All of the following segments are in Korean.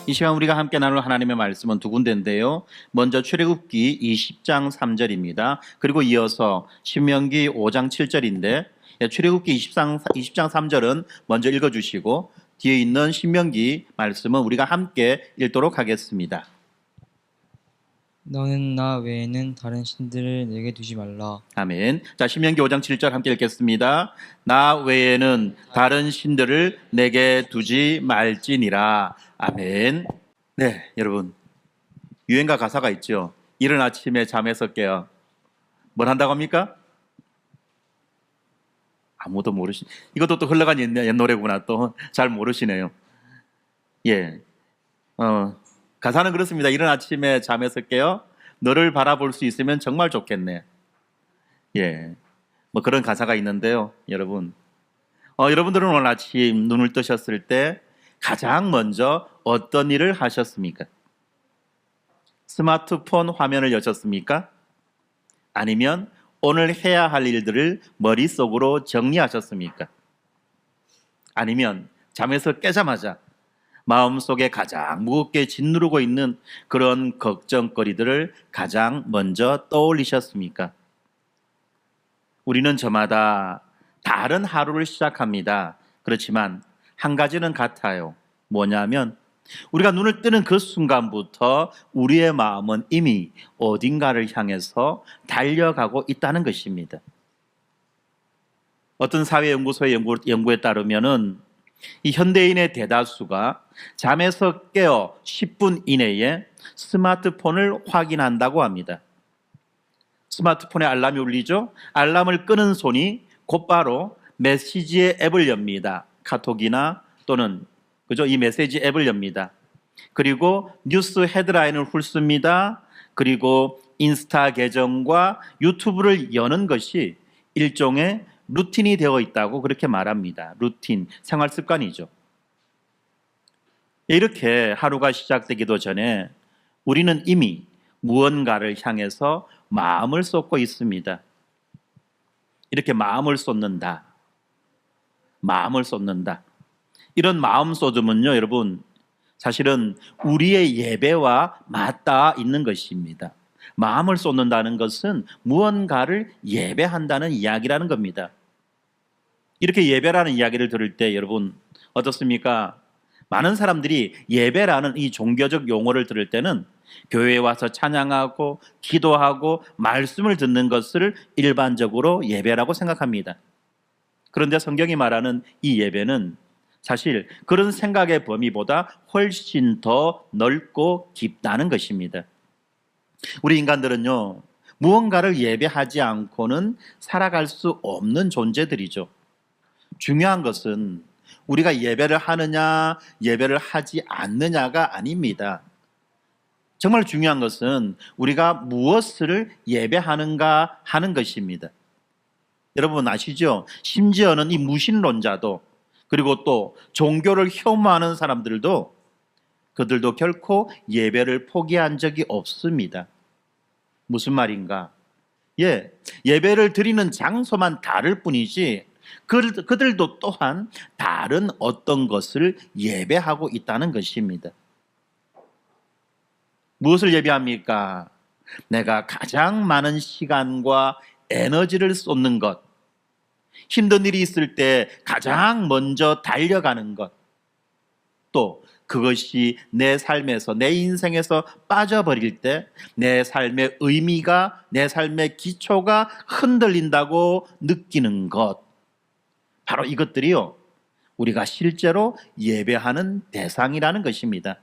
이 시간 우리가 함께 나눌 하나님의 말씀은 두 군데인데요. 먼저 출애굽기 20장 3절입니다. 그리고 이어서 신명기 5장 7절인데 출애굽기 20장 3절은 먼저 읽어주시고 뒤에 있는 신명기 말씀은 우리가 함께 읽도록 하겠습니다. 너는 나 외에는 다른 신들을 내게 두지 말라. 아멘. 자, 신명기 5장 7절 함께 읽겠습니다. 나 외에는 다른 신들을 내게 두지 말지니라. 아멘. 네, 여러분. 유행가 가사가 있죠. 이른 아침에 잠에서 깨어 뭘 한다고 합니까? 아무도 이것도 또 흘러간 옛 노래구나. 또 잘 모르시네요. 예. 가사는 그렇습니다. 이른 아침에 잠에서 깨어 너를 바라볼 수 있으면 정말 좋겠네. 예. 뭐 그런 가사가 있는데요, 여러분. 여러분들은 오늘 아침 눈을 뜨셨을 때 가장 먼저 어떤 일을 하셨습니까? 스마트폰 화면을 여셨습니까? 아니면 오늘 해야 할 일들을 머릿속으로 정리하셨습니까? 아니면 잠에서 깨자마자 마음속에 가장 무겁게 짓누르고 있는 그런 걱정거리들을 가장 먼저 떠올리셨습니까? 우리는 저마다 다른 하루를 시작합니다. 그렇지만 한 가지는 같아요. 뭐냐면 우리가 눈을 뜨는 그 순간부터 우리의 마음은 이미 어딘가를 향해서 달려가고 있다는 것입니다. 어떤 사회연구소의 연구에 따르면은 이 현대인의 대다수가 잠에서 깨어 10분 이내에 스마트폰을 확인한다고 합니다. 스마트폰에 알람이 울리죠? 알람을 끄는 손이 곧바로 메시지의 앱을 엽니다. 카톡이나 또는 이 메시지 앱을 엽니다. 그리고 뉴스 헤드라인을 훑습니다. 그리고 인스타 계정과 유튜브를 여는 것이 일종의 루틴이 되어 있다고 그렇게 말합니다. 루틴, 생활 습관이죠. 이렇게 하루가 시작되기도 전에 우리는 이미 무언가를 향해서 마음을 쏟고 있습니다. 이렇게 마음을 쏟는다. 이런 마음 쏟음은요, 여러분, 사실은 우리의 예배와 맞닿아 있는 것입니다. 마음을 쏟는다는 것은 무언가를 예배한다는 이야기라는 겁니다. 이렇게 예배라는 이야기를 들을 때 여러분 어떻습니까? 많은 사람들이 예배라는 이 종교적 용어를 들을 때는 교회에 와서 찬양하고 기도하고 말씀을 듣는 것을 일반적으로 예배라고 생각합니다. 그런데 성경이 말하는 이 예배는 사실 그런 생각의 범위보다 훨씬 더 넓고 깊다는 것입니다. 우리 인간들은요, 무언가를 예배하지 않고는 살아갈 수 없는 존재들이죠. 중요한 것은 우리가 예배를 하느냐, 예배를 하지 않느냐가 아닙니다. 정말 중요한 것은 우리가 무엇을 예배하는가 하는 것입니다. 여러분 아시죠? 심지어는 이 무신론자도 그리고 또 종교를 혐오하는 사람들도 그들도 결코 예배를 포기한 적이 없습니다. 무슨 말인가? 예배를 드리는 장소만 다를 뿐이지 그들도 또한 다른 어떤 것을 예배하고 있다는 것입니다. 무엇을 예배합니까? 내가 가장 많은 시간과 에너지를 쏟는 것, 힘든 일이 있을 때 가장 먼저 달려가는 것, 또 그것이 내 삶에서, 내 인생에서 빠져버릴 때 내 삶의 의미가, 내 삶의 기초가 흔들린다고 느끼는 것, 바로 이것들이요, 우리가 실제로 예배하는 대상이라는 것입니다.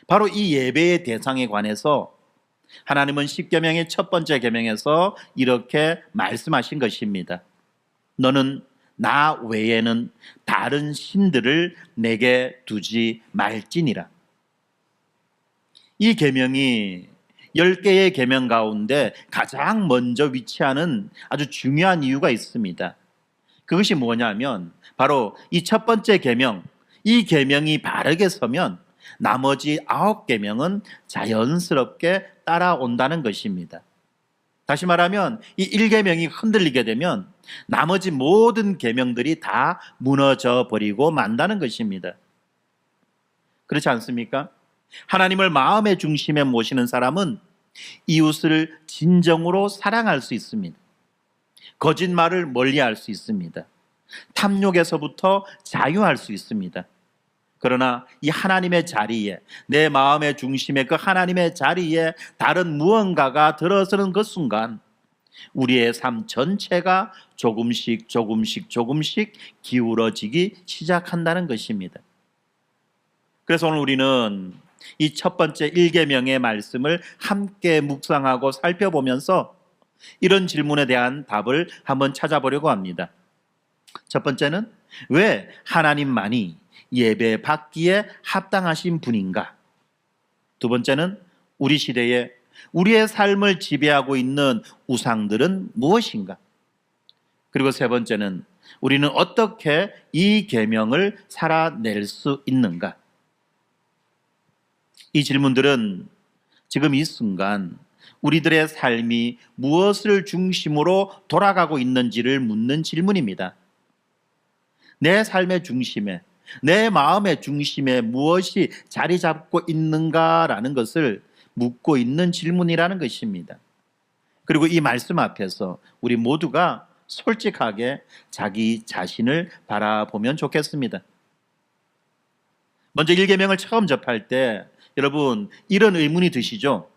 바로 이 예배의 대상에 관해서 하나님은 십계명의 첫 번째 계명에서 이렇게 말씀하신 것입니다. 너는 나 외에는 다른 신들을 내게 두지 말지니라. 이 계명이 10개의 계명 가운데 가장 먼저 위치하는 아주 중요한 이유가 있습니다. 그것이 뭐냐면 바로 이 첫 번째 계명, 이 계명이 바르게 서면 나머지 9계명은 자연스럽게 따라온다는 것입니다. 다시 말하면 이 1계명이 흔들리게 되면 나머지 모든 계명들이 다 무너져 버리고 만다는 것입니다. 그렇지 않습니까? 하나님을 마음의 중심에 모시는 사람은 이웃을 진정으로 사랑할 수 있습니다. 거짓말을 멀리할 수 있습니다. 탐욕에서부터 자유할 수 있습니다. 그러나 이 하나님의 자리에, 내 마음의 중심에 그 하나님의 자리에 다른 무언가가 들어서는 그 순간 우리의 삶 전체가 조금씩 기울어지기 시작한다는 것입니다. 그래서 오늘 우리는 이 첫 번째 1계명의 말씀을 함께 묵상하고 살펴보면서 이런 질문에 대한 답을 한번 찾아보려고 합니다. 첫 번째는 왜 하나님만이 예배 받기에 합당하신 분인가? 두 번째는 우리 시대에 우리의 삶을 지배하고 있는 우상들은 무엇인가? 그리고 세 번째는 우리는 어떻게 이 계명을 살아낼 수 있는가? 이 질문들은 지금 이 순간 우리들의 삶이 무엇을 중심으로 돌아가고 있는지를 묻는 질문입니다. 내 삶의 중심에, 내 마음의 중심에 무엇이 자리 잡고 있는가라는 것을 묻고 있는 질문이라는 것입니다. 그리고 이 말씀 앞에서 우리 모두가 솔직하게 자기 자신을 바라보면 좋겠습니다. 먼저 1계명을 처음 접할 때 여러분 이런 의문이 드시죠?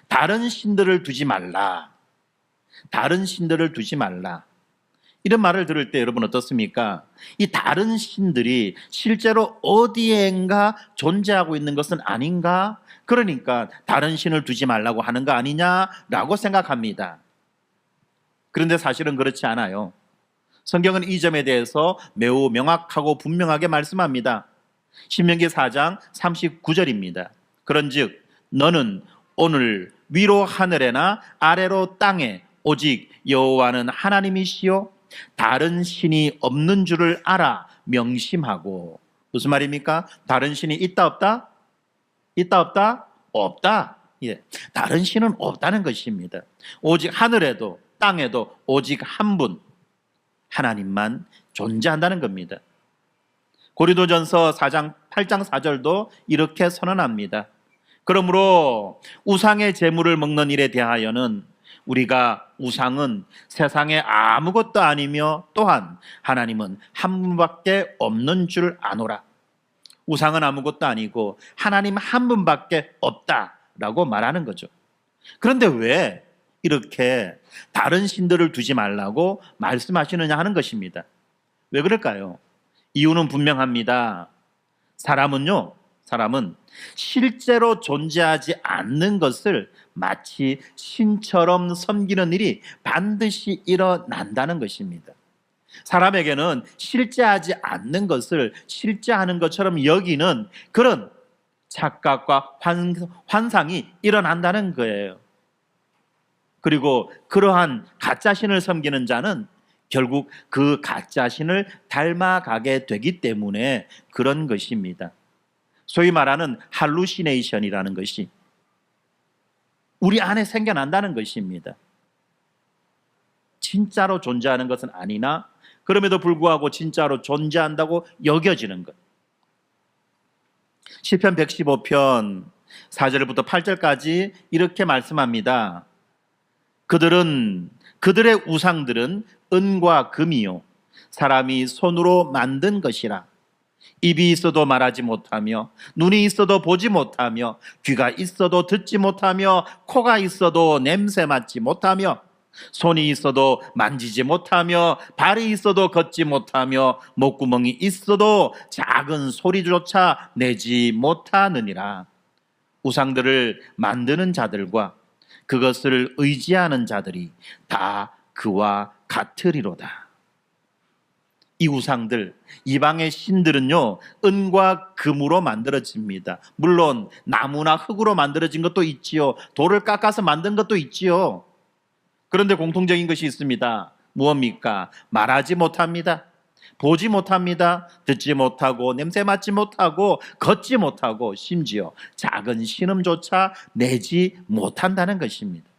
다른 신들을 두지 말라. 다른 신들을 두지 말라. 이런 말을 들을 때 여러분 어떻습니까? 이 다른 신들이 실제로 어디엔가 존재하고 있는 것은 아닌가? 그러니까 다른 신을 두지 말라고 하는 거 아니냐라고 생각합니다. 그런데 사실은 그렇지 않아요. 성경은 이 점에 대해서 매우 명확하고 분명하게 말씀합니다. 신명기 4장 39절입니다. 그런즉 너는 오늘 위로 하늘에나 아래로 땅에 오직 여호와는 하나님이시요 다른 신이 없는 줄을 알아 명심하고. 무슨 말입니까? 다른 신이 있다 없다? 있다 없다? 없다. 예. 다른 신은 없다는 것입니다. 오직 하늘에도 땅에도 오직 한 분 하나님만 존재한다는 겁니다. 고린도전서 4장 8장 4절도 이렇게 선언합니다. 그러므로 우상의 제물을 먹는 일에 대하여는 우리가 우상은 세상에 아무것도 아니며 또한 하나님은 한 분밖에 없는 줄 아노라. 우상은 아무것도 아니고 하나님 한 분밖에 없다라고 말하는 거죠. 그런데 왜 이렇게 다른 신들을 두지 말라고 말씀하시느냐 하는 것입니다. 왜 그럴까요? 이유는 분명합니다. 사람은 실제로 존재하지 않는 것을 마치 신처럼 섬기는 일이 반드시 일어난다는 것입니다. 사람에게는 실제하지 않는 것을 실제하는 것처럼 여기는 그런 착각과 환상이 일어난다는 거예요. 그리고 그러한 가짜신을 섬기는 자는 결국 그 가짜신을 닮아가게 되기 때문에 그런 것입니다. 소위 말하는 할루시네이션이라는 것이 우리 안에 생겨난다는 것입니다. 진짜로 존재하는 것은 아니나 그럼에도 불구하고 진짜로 존재한다고 여겨지는 것. 시편 115편 4절부터 8절까지 이렇게 말씀합니다. 그들의 우상들은 은과 금이요 사람이 손으로 만든 것이라. 입이 있어도 말하지 못하며 눈이 있어도 보지 못하며 귀가 있어도 듣지 못하며 코가 있어도 냄새 맡지 못하며 손이 있어도 만지지 못하며 발이 있어도 걷지 못하며 목구멍이 있어도 작은 소리조차 내지 못하느니라. 우상들을 만드는 자들과 그것을 의지하는 자들이 다 그와 같으리로다. 이 우상들, 이방의 신들은요 은과 금으로 만들어집니다. 물론 나무나 흙으로 만들어진 것도 있지요. 돌을 깎아서 만든 것도 있지요. 그런데 공통적인 것이 있습니다. 무엇입니까? 말하지 못합니다. 보지 못합니다. 듣지 못하고 냄새 맡지 못하고 걷지 못하고 심지어 작은 신음조차 내지 못한다는 것입니다.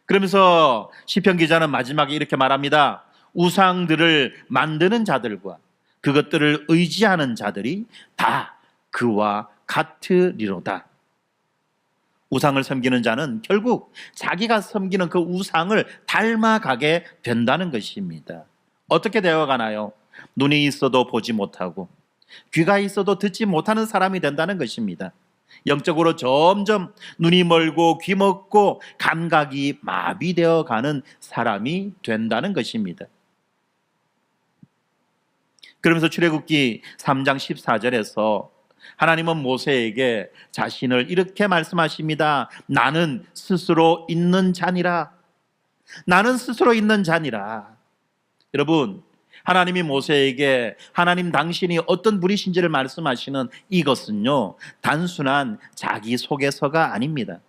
그러면서 시편 기자는 마지막에 이렇게 말합니다. 우상들을 만드는 자들과 그것들을 의지하는 자들이 다 그와 같으리로다. 우상을 섬기는 자는 결국 자기가 섬기는 그 우상을 닮아가게 된다는 것입니다. 어떻게 되어가나요? 눈이 있어도 보지 못하고 귀가 있어도 듣지 못하는 사람이 된다는 것입니다. 영적으로 점점 눈이 멀고 귀 먹고 감각이 마비되어 가는 사람이 된다는 것입니다. 그러면서 출애굽기 3장 14절에서 하나님은 모세에게 자신을 이렇게 말씀하십니다. 나는 스스로 있는 자니라. 나는 스스로 있는 자니라. 여러분, 하나님이 모세에게 하나님 당신이 어떤 분이신지를 말씀하시는 이것은요, 단순한 자기소개서가 아닙니다.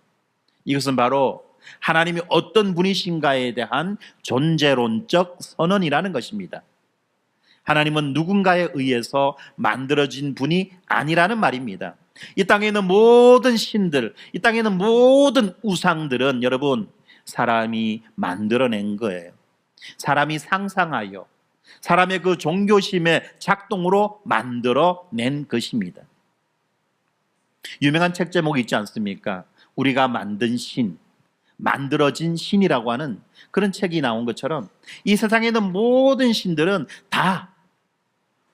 이것은 바로 하나님이 어떤 분이신가에 대한 존재론적 선언이라는 것입니다. 하나님은 누군가에 의해서 만들어진 분이 아니라는 말입니다. 이 땅에 있는 모든 신들, 이 땅에 있는 모든 우상들은 여러분, 사람이 만들어낸 거예요. 사람이 상상하여 사람의 그 종교심의 작동으로 만들어낸 것입니다. 유명한 책 제목이 있지 않습니까? 우리가 만든 신, 만들어진 신이라고 하는 그런 책이 나온 것처럼 이 세상에 있는 모든 신들은 다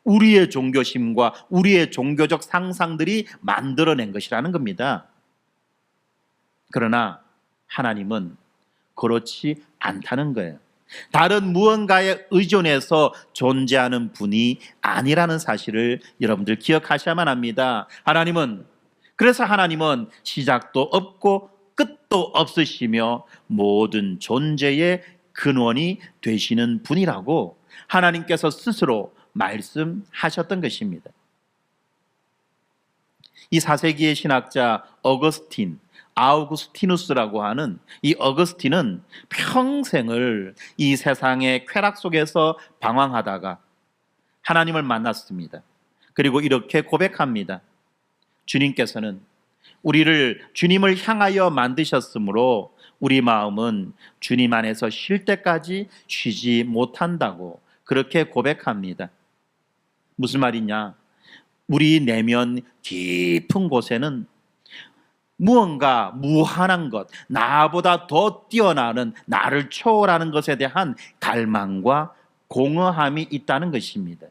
우리의 종교심과 우리의 종교적 상상들이 만들어낸 것이라는 겁니다. 그러나 하나님은 그렇지 않다는 거예요. 다른 무언가에 의존해서 존재하는 분이 아니라는 사실을 여러분들 기억하셔야만 합니다. 그래서 하나님은 시작도 없고 끝도 없으시며 모든 존재의 근원이 되시는 분이라고 하나님께서 스스로 말씀하셨던 것입니다. 이 4세기의 신학자 아우구스티누스라고 하는 이 어거스틴은 평생을 이 세상의 쾌락 속에서 방황하다가 하나님을 만났습니다. 그리고 이렇게 고백합니다. 주님께서는 우리를 주님을 향하여 만드셨으므로 우리 마음은 주님 안에서 쉴 때까지 쉬지 못한다고 그렇게 고백합니다. 무슨 말이냐? 우리 내면 깊은 곳에는 무언가 무한한 것, 나보다 더 뛰어나는 나를 초월하는 것에 대한 갈망과 공허함이 있다는 것입니다.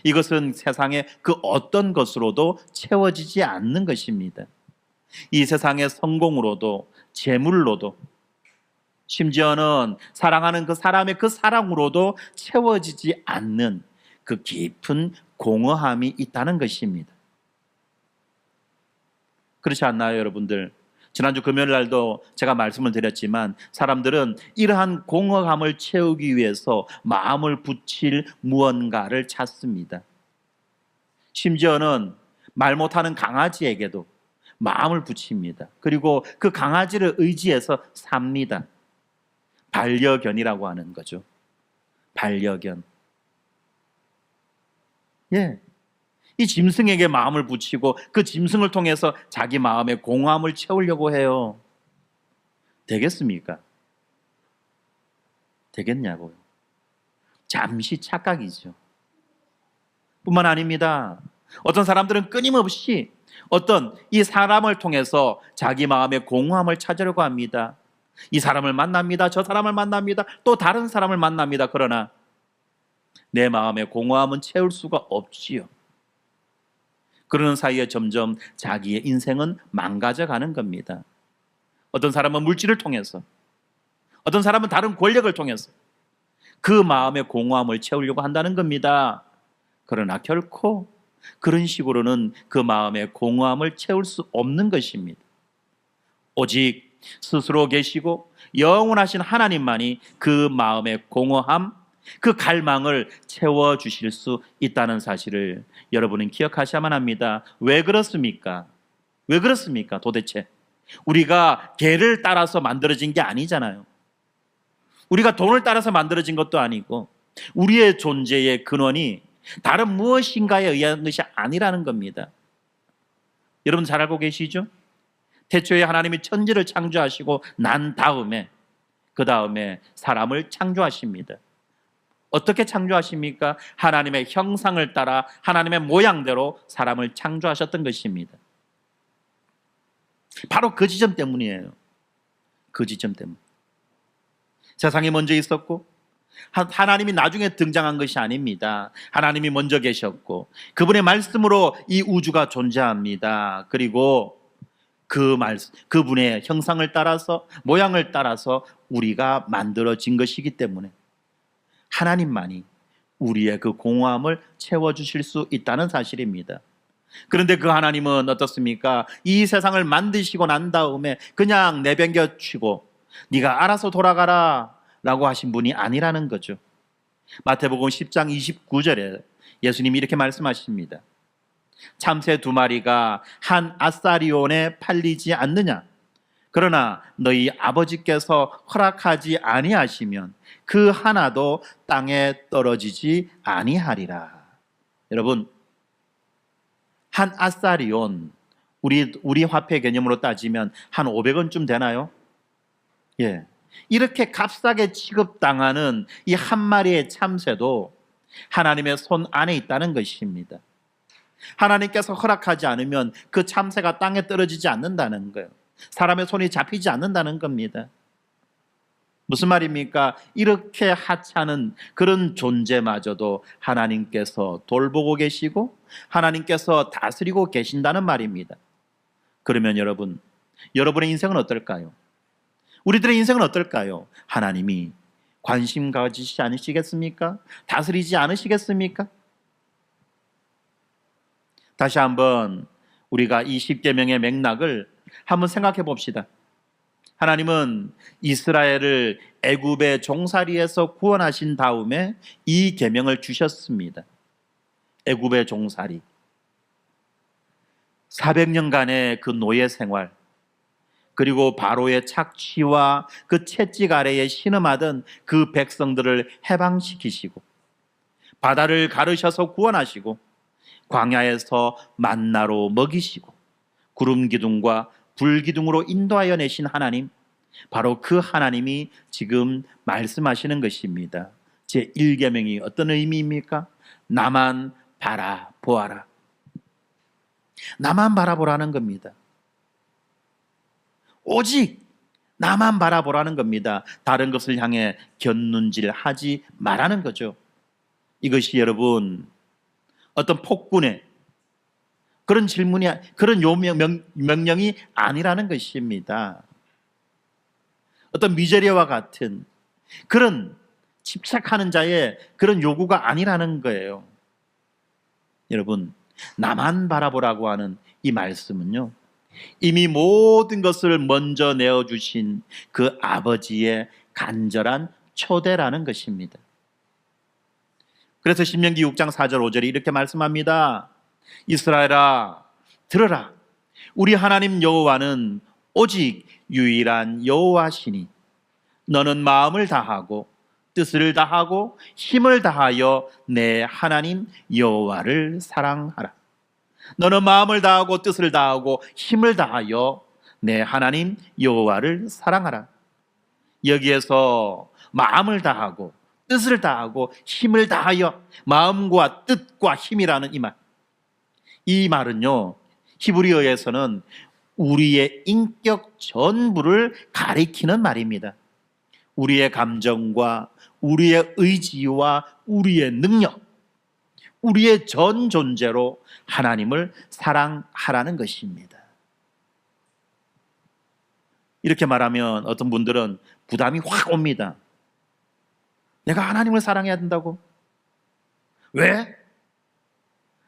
이것은 세상의 그 어떤 것으로도 채워지지 않는 것입니다. 이 세상의 성공으로도 재물로도 심지어는 사랑하는 그 사람의 그 사랑으로도 채워지지 않는 그 깊은 공허함이 있다는 것입니다. 그렇지 않나요, 여러분들? 지난주 금요일 날도 제가 말씀을 드렸지만 사람들은 이러한 공허함을 채우기 위해서 마음을 붙일 무언가를 찾습니다. 심지어는 말 못하는 강아지에게도 마음을 붙입니다. 그리고 그 강아지를 의지해서 삽니다. 반려견이라고 하는 거죠. 반려견. 이 짐승에게 마음을 붙이고 그 짐승을 통해서 자기 마음의 공허함을 채우려고 해요. 되겠습니까? 되겠냐고요. 잠시 착각이죠. 뿐만 아닙니다. 어떤 사람들은 끊임없이 어떤 이 사람을 통해서 자기 마음의 공허함을 찾으려고 합니다. 이 사람을 만납니다. 저 사람을 만납니다. 또 다른 사람을 만납니다. 그러나 내 마음의 공허함은 채울 수가 없지요. 그러는 사이에 점점 자기의 인생은 망가져가는 겁니다. 어떤 사람은 물질을 통해서, 어떤 사람은 다른 권력을 통해서 그 마음의 공허함을 채우려고 한다는 겁니다. 그러나 결코 그런 식으로는 그 마음의 공허함을 채울 수 없는 것입니다. 오직 스스로 계시고 영원하신 하나님만이 그 마음의 공허함, 그 갈망을 채워주실 수 있다는 사실을 여러분은 기억하셔야만 합니다. 왜 그렇습니까? 왜 그렇습니까? 도대체 우리가 개를 따라서 만들어진 게 아니잖아요. 우리가 돈을 따라서 만들어진 것도 아니고 우리의 존재의 근원이 다른 무엇인가에 의한 것이 아니라는 겁니다. 여러분 잘 알고 계시죠? 태초에 하나님이 천지를 창조하시고 난 다음에 그 다음에 사람을 창조하십니다. 어떻게 창조하십니까? 하나님의 형상을 따라 하나님의 모양대로 사람을 창조하셨던 것입니다. 바로 그 지점 때문이에요. 그 지점 때문. 세상이 먼저 있었고 하나님이 나중에 등장한 것이 아닙니다. 하나님이 먼저 계셨고 그분의 말씀으로 이 우주가 존재합니다. 그리고 그분의 형상을 따라서 모양을 따라서 우리가 만들어진 것이기 때문에 하나님만이 우리의 그 공허함을 채워주실 수 있다는 사실입니다. 그런데 그 하나님은 어떻습니까? 이 세상을 만드시고 난 다음에 그냥 내팽겨치고 네가 알아서 돌아가라 라고 하신 분이 아니라는 거죠. 마태복음 10장 29절에 예수님이 이렇게 말씀하십니다. 참새 2마리가 한 아사리온에 팔리지 않느냐? 그러나 너희 아버지께서 허락하지 아니하시면 그 하나도 땅에 떨어지지 아니하리라. 여러분, 한 아사리온, 우리 화폐 개념으로 따지면 한 500원쯤 되나요? 예. 이렇게 값싸게 취급당하는 이 한 마리의 참새도 하나님의 손 안에 있다는 것입니다. 하나님께서 허락하지 않으면 그 참새가 땅에 떨어지지 않는다는 거예요. 사람의 손이 잡히지 않는다는 겁니다. 무슨 말입니까? 이렇게 하찮은 그런 존재마저도 하나님께서 돌보고 계시고 하나님께서 다스리고 계신다는 말입니다. 그러면 여러분의 인생은 어떨까요? 우리들의 인생은 어떨까요? 하나님이 관심 가지시지 않으시겠습니까? 다스리지 않으시겠습니까? 다시 한번 우리가 이 10계명의 맥락을 한번 생각해 봅시다. 하나님은 이스라엘을 애굽의 종살이에서 구원하신 다음에 이 계명을 주셨습니다. 애굽의 종살이 400년간의 그 노예 생활, 그리고 바로의 착취와 그 채찍 아래에 신음하던 그 백성들을 해방시키시고 바다를 가르셔서 구원하시고 광야에서 만나로 먹이시고 구름 기둥과 불 기둥으로 인도하여 내신 하나님, 바로 그 하나님이 지금 말씀하시는 것입니다. 제 1계명이 어떤 의미입니까? 나만 바라보아라. 나만 바라보라는 겁니다. 오직 나만 바라보라는 겁니다. 다른 것을 향해 곁눈질하지 말라는 거죠. 이것이 여러분 어떤 폭군의 그런 질문이, 그런 명령이 아니라는 것입니다. 어떤 미제리와 같은 그런 집착하는 자의 그런 요구가 아니라는 거예요. 여러분, 나만 바라보라고 하는 이 말씀은요, 이미 모든 것을 먼저 내어주신 그 아버지의 간절한 초대라는 것입니다. 그래서 신명기 6장 4절 5절이 이렇게 말씀합니다. 이스라엘아, 들어라. 우리 하나님 여호와는 오직 유일한 여호와시니 너는 마음을 다하고 뜻을 다하고 힘을 다하여 내 하나님 여호와를 사랑하라. 너는 마음을 다하고 뜻을 다하고 힘을 다하여 내 하나님 여호와를 사랑하라. 여기에서 마음을 다하고 뜻을 다하고 힘을 다하여, 마음과 뜻과 힘이라는 이 말은요, 히브리어에서는 우리의 인격 전부를 가리키는 말입니다. 우리의 감정과 우리의 의지와 우리의 능력, 우리의 전 존재로 하나님을 사랑하라는 것입니다. 이렇게 말하면 어떤 분들은 부담이 확 옵니다. 내가 하나님을 사랑해야 된다고? 왜?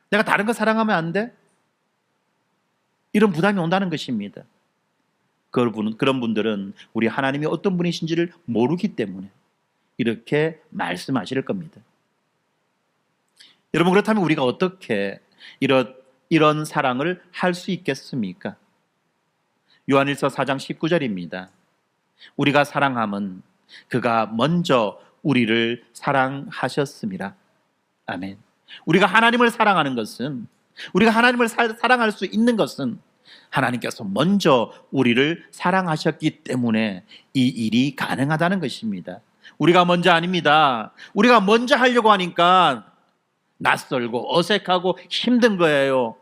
내가 다른 거 사랑하면 안 돼? 이런 부담이 온다는 것입니다. 그런 분들은 우리 하나님이 어떤 분이신지를 모르기 때문에 이렇게 말씀하실 겁니다. 여러분, 그렇다면 우리가 어떻게 이런 사랑을 할 수 있겠습니까? 요한일서 4장 19절입니다. 우리가 사랑함은 그가 먼저 우리를 사랑하셨습니다. 아멘. 우리가 하나님을 사랑하는 것은, 우리가 하나님을 사랑할 수 있는 것은 하나님께서 먼저 우리를 사랑하셨기 때문에 이 일이 가능하다는 것입니다. 우리가 먼저 아닙니다. 우리가 먼저 하려고 하니까 낯설고 어색하고 힘든 거예요.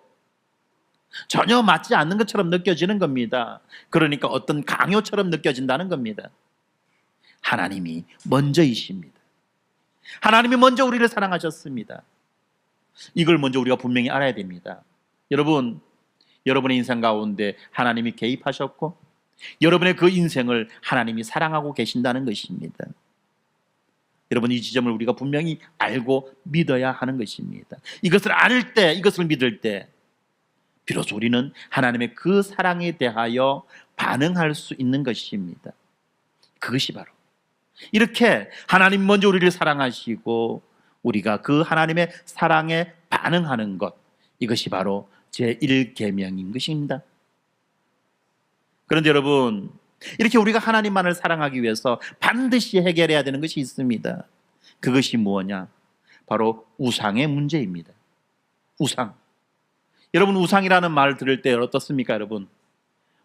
전혀 맞지 않는 것처럼 느껴지는 겁니다. 그러니까 어떤 강요처럼 느껴진다는 겁니다. 하나님이 먼저이십니다. 하나님이 먼저 우리를 사랑하셨습니다. 이걸 먼저 우리가 분명히 알아야 됩니다. 여러분, 여러분의 인생 가운데 하나님이 개입하셨고 여러분의 그 인생을 하나님이 사랑하고 계신다는 것입니다. 여러분, 이 지점을 우리가 분명히 알고 믿어야 하는 것입니다. 이것을 알 때, 이것을 믿을 때 비로소 우리는 하나님의 그 사랑에 대하여 반응할 수 있는 것입니다. 그것이 바로 이렇게 하나님 먼저 우리를 사랑하시고 우리가 그 하나님의 사랑에 반응하는 것, 이것이 바로 제1계명인 것입니다. 그런데 여러분, 이렇게 우리가 하나님만을 사랑하기 위해서 반드시 해결해야 되는 것이 있습니다. 그것이 무엇냐? 바로 우상의 문제입니다. 우상. 여러분, 우상이라는 말을 들을 때 어떻습니까, 여러분?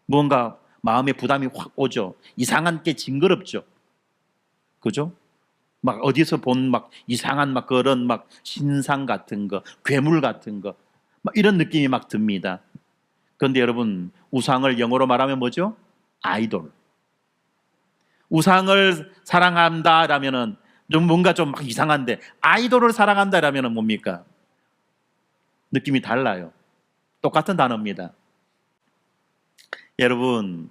뭔가 마음에 부담이 확 오죠. 이상한 게 징그럽죠. 그죠? 막 어디서 본 막 이상한 막 그런 막 신상 같은 거, 괴물 같은 거, 막 이런 느낌이 막 듭니다. 그런데 여러분, 우상을 영어로 말하면 뭐죠? 아이돌. 우상을 사랑한다라면은 좀 뭔가 좀 막 이상한데, 아이돌을 사랑한다라면은 뭡니까? 느낌이 달라요. 똑같은 단어입니다. 여러분,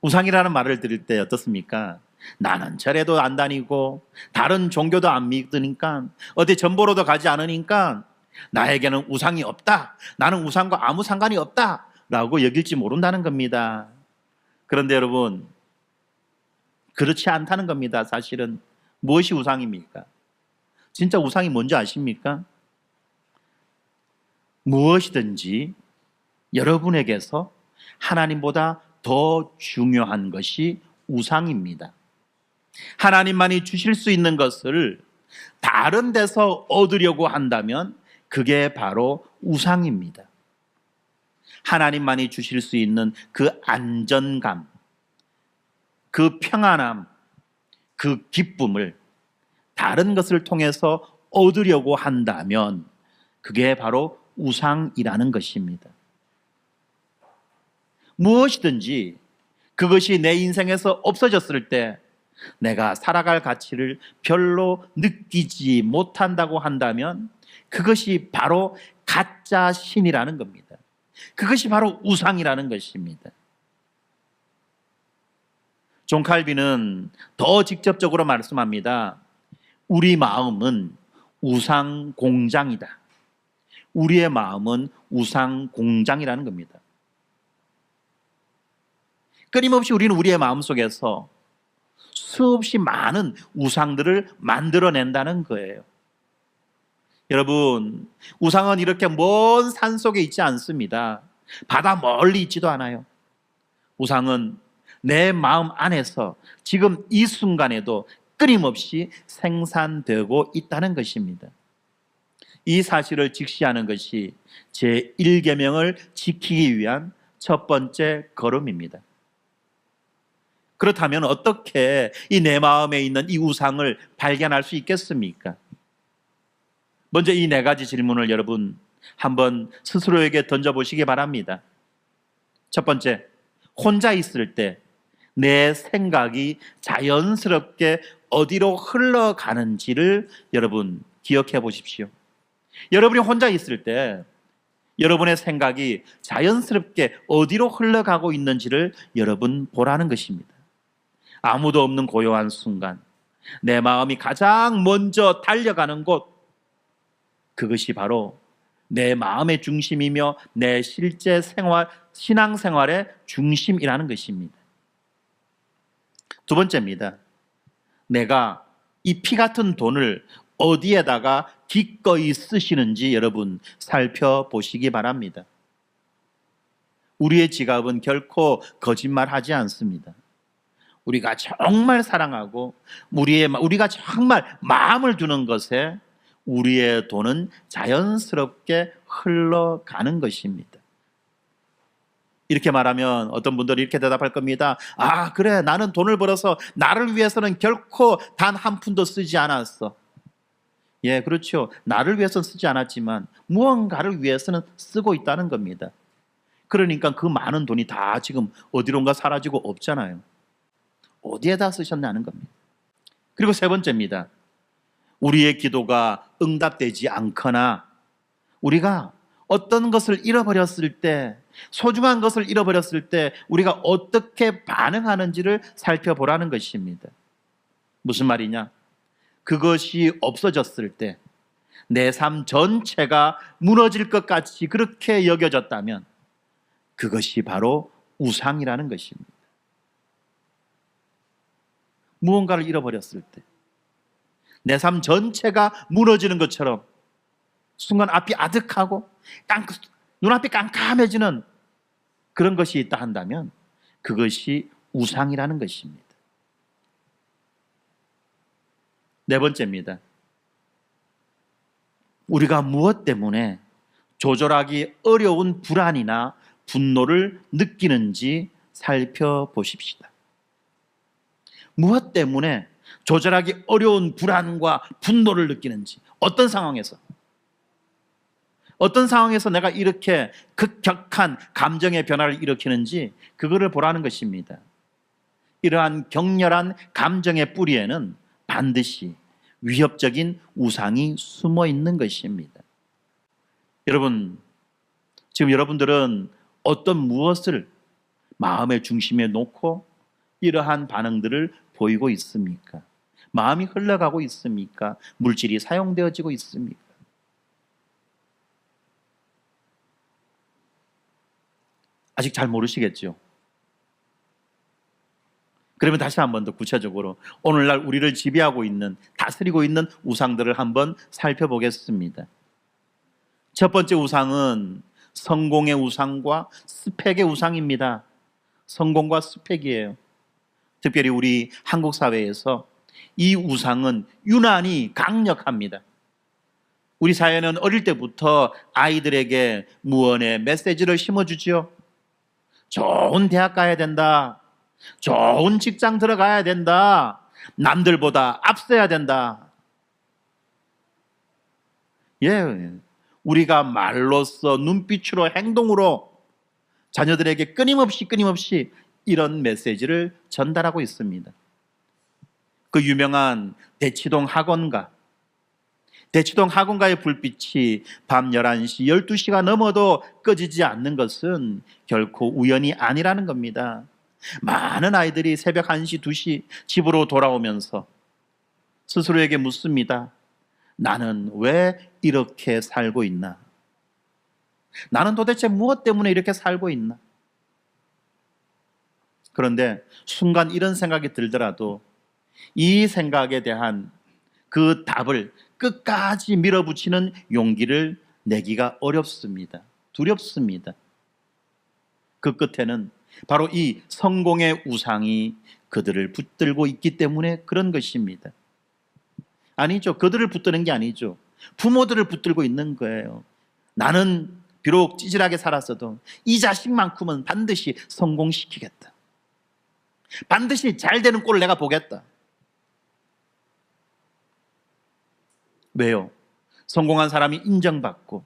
우상이라는 말을 들을 때 어떻습니까? 나는 절에도 안 다니고 다른 종교도 안 믿으니까 어디 전보로도 가지 않으니까 나에게는 우상이 없다. 나는 우상과 아무 상관이 없다. 라고 여길지 모른다는 겁니다. 그런데 여러분, 그렇지 않다는 겁니다. 사실은 무엇이 우상입니까? 진짜 우상이 뭔지 아십니까? 무엇이든지 여러분에게서 하나님보다 더 중요한 것이 우상입니다. 하나님만이 주실 수 있는 것을 다른 데서 얻으려고 한다면 그게 바로 우상입니다. 하나님만이 주실 수 있는 그 안전감, 그 평안함, 그 기쁨을 다른 것을 통해서 얻으려고 한다면 그게 바로 우상이라는 것입니다. 무엇이든지 그것이 내 인생에서 없어졌을 때 내가 살아갈 가치를 별로 느끼지 못한다고 한다면 그것이 바로 가짜 신이라는 겁니다. 그것이 바로 우상이라는 것입니다. 존 칼빈은 더 직접적으로 말씀합니다. 우리 마음은 우상 공장이다. 우리의 마음은 우상 공장이라는 겁니다. 끊임없이 우리는 우리의 마음속에서 수없이 많은 우상들을 만들어낸다는 거예요. 여러분, 우상은 이렇게 먼 산 속에 있지 않습니다. 바다 멀리 있지도 않아요. 우상은 내 마음 안에서 지금 이 순간에도 끊임없이 생산되고 있다는 것입니다. 이 사실을 직시하는 것이 제1계명을 지키기 위한 첫 번째 걸음입니다. 그렇다면 어떻게 이 내 마음에 있는 이 우상을 발견할 수 있겠습니까? 먼저 이 네 가지 질문을 여러분 한번 스스로에게 던져보시기 바랍니다. 첫 번째, 혼자 있을 때 내 생각이 자연스럽게 어디로 흘러가는지를 여러분 기억해 보십시오. 여러분이 혼자 있을 때 여러분의 생각이 자연스럽게 어디로 흘러가고 있는지를 여러분 보라는 것입니다. 아무도 없는 고요한 순간, 내 마음이 가장 먼저 달려가는 곳, 그것이 바로 내 마음의 중심이며 내 실제 생활, 신앙생활의 중심이라는 것입니다. 두 번째입니다. 내가 이 피 같은 돈을 어디에다가 기꺼이 쓰시는지 여러분 살펴보시기 바랍니다. 우리의 지갑은 결코 거짓말하지 않습니다. 우리가 정말 사랑하고 우리가 정말 마음을 두는 것에 우리의 돈은 자연스럽게 흘러가는 것입니다. 이렇게 말하면 어떤 분들이 이렇게 대답할 겁니다. 아, 그래. 나는 돈을 벌어서 나를 위해서는 결코 단 한 푼도 쓰지 않았어. 예, 그렇죠. 나를 위해서는 쓰지 않았지만 무언가를 위해서는 쓰고 있다는 겁니다. 그러니까 그 많은 돈이 다 지금 어디론가 사라지고 없잖아요. 어디에다 쓰셨냐는 겁니다. 그리고 세 번째입니다. 우리의 기도가 응답되지 않거나 우리가 어떤 것을 잃어버렸을 때, 소중한 것을 잃어버렸을 때 우리가 어떻게 반응하는지를 살펴보라는 것입니다. 무슨 말이냐? 그것이 없어졌을 때 내 삶 전체가 무너질 것 같이 그렇게 여겨졌다면 그것이 바로 우상이라는 것입니다. 무언가를 잃어버렸을 때 내 삶 전체가 무너지는 것처럼 순간 앞이 아득하고 눈앞이 깜깜해지는 그런 것이 있다 한다면 그것이 우상이라는 것입니다. 네 번째입니다. 우리가 무엇 때문에 조절하기 어려운 불안이나 분노를 느끼는지 살펴보십시다. 무엇 때문에 조절하기 어려운 불안과 분노를 느끼는지, 어떤 상황에서 내가 이렇게 급격한 감정의 변화를 일으키는지 그거를 보라는 것입니다. 이러한 격렬한 감정의 뿌리에는 반드시 위협적인 우상이 숨어 있는 것입니다. 여러분, 지금 여러분들은 어떤 무엇을 마음의 중심에 놓고 이러한 반응들을 보이고 있습니까? 마음이 흘러가고 있습니까? 물질이 사용되어지고 있습니까? 아직 잘 모르시겠죠? 그러면 다시 한 번 더 구체적으로 오늘날 우리를 지배하고 있는, 다스리고 있는 우상들을 한번 살펴보겠습니다. 첫 번째 우상은 성공의 우상과 스펙의 우상입니다. 성공과 스펙이에요. 특별히 우리 한국 사회에서 이 우상은 유난히 강력합니다. 우리 사회는 어릴 때부터 아이들에게 무언의 메시지를 심어주지요. 좋은 대학 가야 된다. 좋은 직장 들어가야 된다. 남들보다 앞서야 된다. 예, 우리가 말로써 눈빛으로 행동으로 자녀들에게 끊임없이 이런 메시지를 전달하고 있습니다. 그 유명한 대치동 학원가의 불빛이 밤 11시, 12시가 넘어도 꺼지지 않는 것은 결코 우연이 아니라는 겁니다. 많은 아이들이 새벽 1시, 2시 집으로 돌아오면서 스스로에게 묻습니다. 나는 왜 이렇게 살고 있나? 나는 도대체 무엇 때문에 이렇게 살고 있나? 그런데 순간 이런 생각이 들더라도 이 생각에 대한 그 답을 끝까지 밀어붙이는 용기를 내기가 어렵습니다. 두렵습니다. 그 끝에는 바로 이 성공의 우상이 그들을 붙들고 있기 때문에 그런 것입니다. 아니죠. 그들을 붙드는 게 아니죠. 부모들을 붙들고 있는 거예요. 나는 비록 찌질하게 살았어도 이 자식만큼은 반드시 성공시키겠다. 반드시 잘 되는 꼴을 내가 보겠다. 왜요? 성공한 사람이 인정받고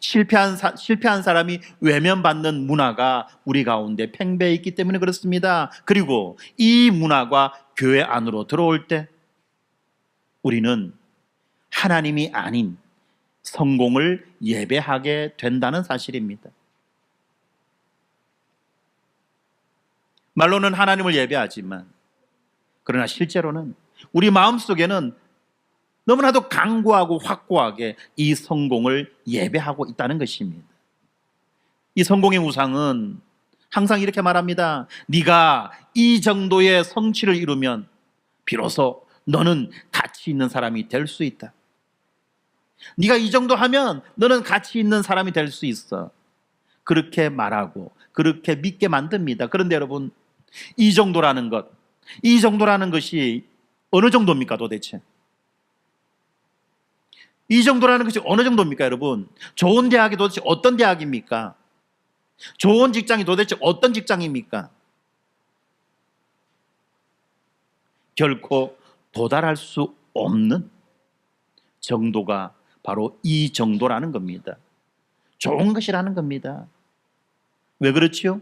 실패한 사람이 외면받는 문화가 우리 가운데 팽배해 있기 때문에 그렇습니다. 그리고 이 문화가 교회 안으로 들어올 때 우리는 하나님이 아닌 성공을 예배하게 된다는 사실입니다. 말로는 하나님을 예배하지만 그러나 실제로는 우리 마음속에는 너무나도 강고하고 확고하게 이 성공을 예배하고 있다는 것입니다. 이 성공의 우상은 항상 이렇게 말합니다. 네가 이 정도의 성취를 이루면 비로소 너는 가치 있는 사람이 될 수 있다. 네가 이 정도 하면 너는 가치 있는 사람이 될 수 있어. 그렇게 말하고 그렇게 믿게 만듭니다. 그런데 여러분, 이 정도라는 것이 어느 정도입니까 도대체? 이 정도라는 것이 어느 정도입니까 여러분? 좋은 대학이 도대체 어떤 대학입니까? 좋은 직장이 도대체 어떤 직장입니까? 결코 도달할 수 없는 정도가 바로 이 정도라는 겁니다. 좋은 것이라는 겁니다. 왜 그렇지요?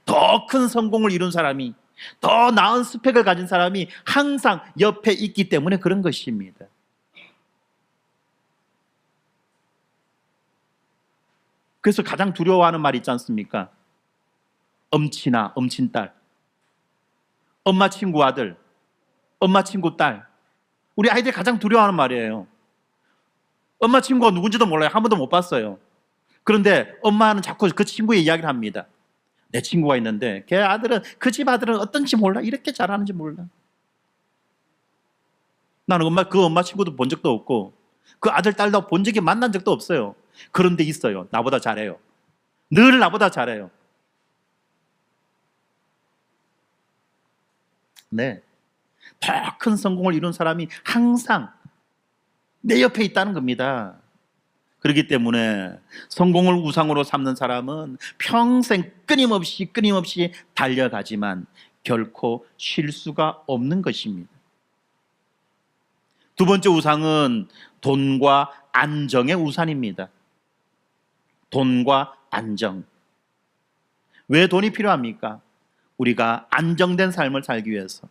더 큰 성공을 이룬 사람이, 더 나은 스펙을 가진 사람이 항상 옆에 있기 때문에 그런 것입니다. 그래서 가장 두려워하는 말 있지 않습니까? 엄친아, 엄친딸, 엄마 친구 아들, 엄마 친구 딸. 우리 아이들이 가장 두려워하는 말이에요. 엄마 친구가 누군지도 몰라요. 한 번도 못 봤어요. 그런데 엄마는 자꾸 그 친구의 이야기를 합니다. 내 친구가 있는데 걔 아들은, 그 집 아들은 어떤지 몰라. 이렇게 잘하는지 몰라. 나는 그 엄마 친구도 본 적도 없고 그 아들 딸도 본 적이, 만난 적도 없어요. 그런데 있어요. 나보다 잘해요. 늘 나보다 잘해요. 네, 더 큰 성공을 이룬 사람이 항상 내 옆에 있다는 겁니다. 그렇기 때문에 성공을 우상으로 삼는 사람은 평생 끊임없이 달려가지만 결코 쉴 수가 없는 것입니다. 두 번째 우상은 돈과 안정의 우상입니다. 돈과 안정. 왜 돈이 필요합니까? 우리가 안정된 삶을 살기 위해서.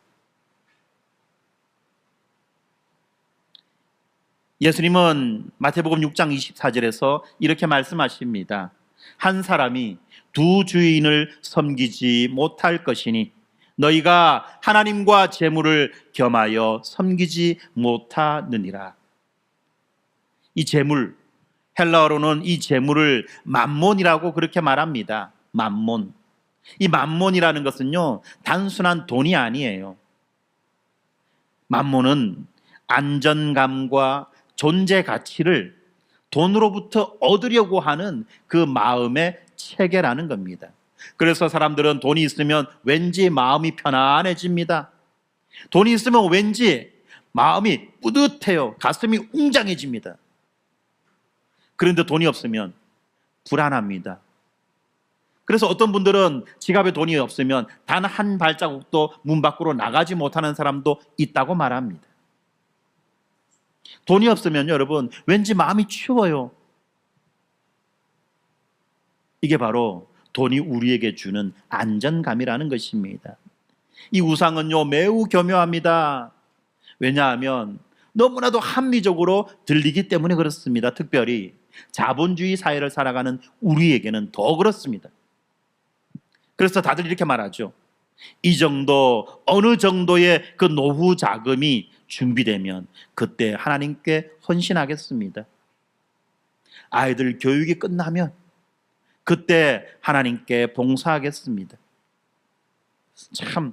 예수님은 마태복음 6장 24절에서 이렇게 말씀하십니다. 한 사람이 두 주인을 섬기지 못할 것이니 너희가 하나님과 재물을 겸하여 섬기지 못하느니라. 이 재물, 헬라어로는 이 재물을 맘몬이라고 그렇게 말합니다. 맘몬. 이 맘몬이라는 것은요, 단순한 돈이 아니에요. 맘몬은 안전감과 존재 가치를 돈으로부터 얻으려고 하는 그 마음의 체계라는 겁니다. 그래서 사람들은 돈이 있으면 왠지 마음이 편안해집니다. 돈이 있으면 왠지 마음이 뿌듯해요. 가슴이 웅장해집니다. 그런데 돈이 없으면 불안합니다. 그래서 어떤 분들은 지갑에 돈이 없으면 단 한 발자국도 문 밖으로 나가지 못하는 사람도 있다고 말합니다. 돈이 없으면 여러분 왠지 마음이 추워요. 이게 바로 돈이 우리에게 주는 안전감이라는 것입니다. 이 우상은요 매우 교묘합니다. 왜냐하면 너무나도 합리적으로 들리기 때문에 그렇습니다. 특별히 자본주의 사회를 살아가는 우리에게는 더 그렇습니다. 그래서 다들 이렇게 말하죠. 이 정도, 어느 정도의 그 노후 자금이 준비되면 그때 하나님께 헌신하겠습니다. 아이들 교육이 끝나면 그때 하나님께 봉사하겠습니다. 참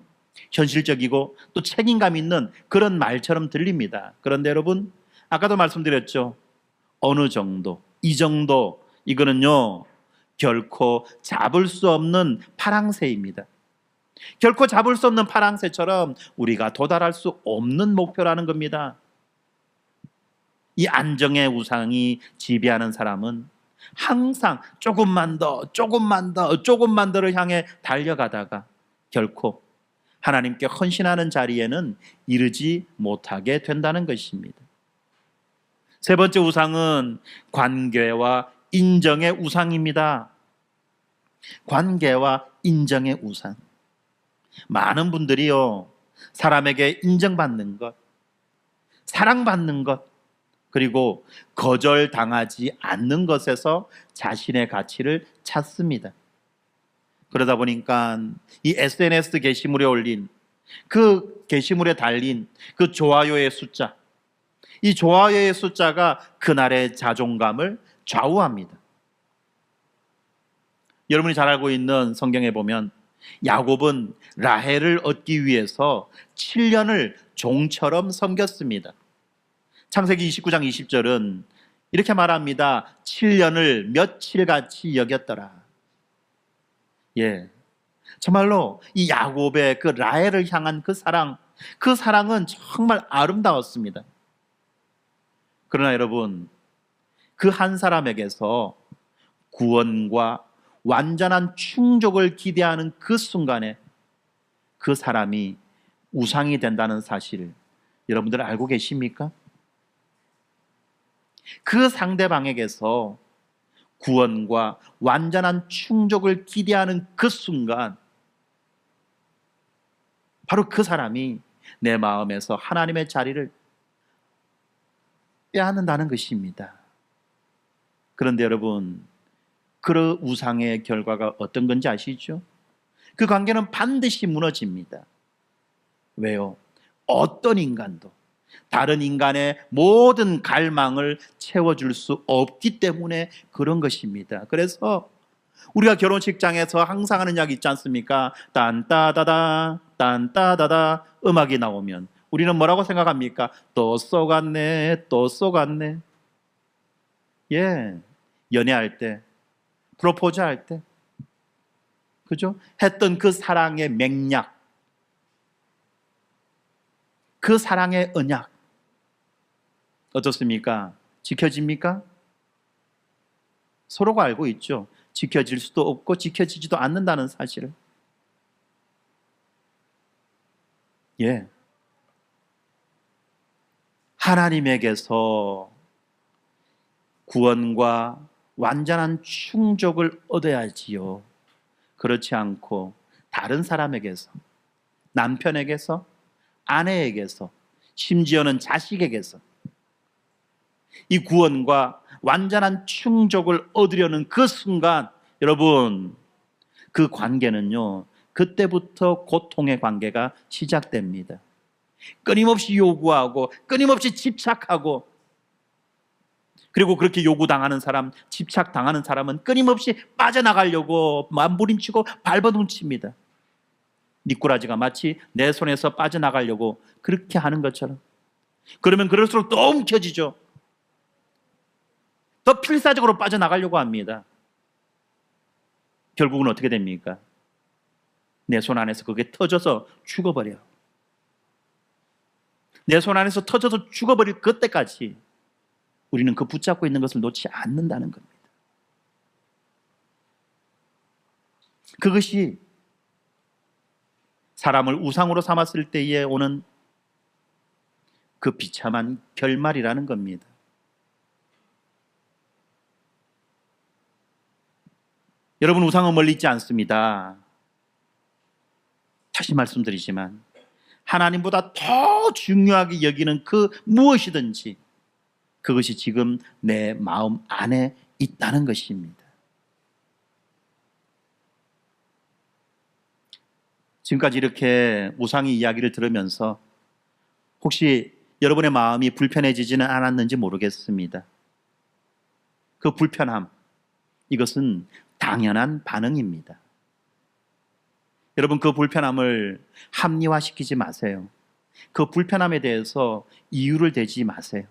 현실적이고 또 책임감 있는 그런 말처럼 들립니다. 그런데 여러분, 아까도 말씀드렸죠. 어느 정도, 이 정도, 이거는요 결코 잡을 수 없는 파랑새입니다. 결코 잡을 수 없는 파랑새처럼 우리가 도달할 수 없는 목표라는 겁니다. 이 안정의 우상이 지배하는 사람은 항상 조금만 더를 향해 달려가다가 결코 하나님께 헌신하는 자리에는 이르지 못하게 된다는 것입니다. 세 번째 우상은 관계와 인정의 우상입니다. 관계와 인정의 우상. 많은 분들이요, 사람에게 인정받는 것, 사랑받는 것, 그리고 거절당하지 않는 것에서 자신의 가치를 찾습니다. 그러다 보니까 이 SNS 게시물에 올린, 그 게시물에 달린 그 좋아요의 숫자, 이 좋아요의 숫자가 그날의 자존감을 좌우합니다. 여러분이 잘 알고 있는 성경에 보면 야곱은 라헬을 얻기 위해서 7년을 종처럼 섬겼습니다. 창세기 29장 20절은 이렇게 말합니다. 7년을 며칠같이 여겼더라. 예, 정말로 이 야곱의 그 라헬을 향한 그 사랑은 정말 아름다웠습니다. 그러나 여러분, 그 한 사람에게서 구원과 완전한 충족을 기대하는 그 순간에 그 사람이 우상이 된다는 사실을 여러분들 알고 계십니까? 그 상대방에게서 구원과 완전한 충족을 기대하는 그 순간 바로 그 사람이 내 마음에서 하나님의 자리를 빼앗는다는 것입니다. 그런데 여러분, 그 우상의 결과가 어떤 건지 아시죠? 그 관계는 반드시 무너집니다. 왜요? 어떤 인간도 다른 인간의 모든 갈망을 채워줄 수 없기 때문에 그런 것입니다. 그래서 우리가 결혼식장에서 항상 하는 이야기 있지 않습니까? 딴따다다 딴따다다 음악이 나오면 우리는 뭐라고 생각합니까? 또 쏘갔네, 또 쏘갔네. 예, 연애할 때, 프로포즈 할 때, 그죠? 했던 그 사랑의 맹약, 그 사랑의 언약 어떻습니까? 지켜집니까? 서로가 알고 있죠. 지켜질 수도 없고 지켜지지도 않는다는 사실을. 예. 하나님에게서 구원과 완전한 충족을 얻어야지요. 그렇지 않고 다른 사람에게서, 남편에게서, 아내에게서, 심지어는 자식에게서 이 구원과 완전한 충족을 얻으려는 그 순간, 여러분, 그 관계는요, 그때부터 고통의 관계가 시작됩니다. 끊임없이 요구하고 끊임없이 집착하고, 그리고 그렇게 요구당하는 사람, 집착당하는 사람은 끊임없이 빠져나가려고 몸부림치고 발버둥칩니다. 미꾸라지가 마치 내 손에서 빠져나가려고 그렇게 하는 것처럼. 그러면 그럴수록 더 움켜쥐죠. 더 필사적으로 빠져나가려고 합니다. 결국은 어떻게 됩니까? 내 손 안에서 그게 터져서 죽어버려요. 내 손 안에서 터져서 죽어버릴 그때까지 우리는 그 붙잡고 있는 것을 놓지 않는다는 겁니다. 그것이 사람을 우상으로 삼았을 때에 오는 그 비참한 결말이라는 겁니다. 여러분, 우상은 멀리 있지 않습니다. 다시 말씀드리지만 하나님보다 더 중요하게 여기는 그 무엇이든지 그것이 지금 내 마음 안에 있다는 것입니다. 지금까지 이렇게 우상의 이야기를 들으면서 혹시 여러분의 마음이 불편해지지는 않았는지 모르겠습니다. 그 불편함, 이것은 당연한 반응입니다. 여러분, 그 불편함을 합리화시키지 마세요. 그 불편함에 대해서 이유를 대지 마세요.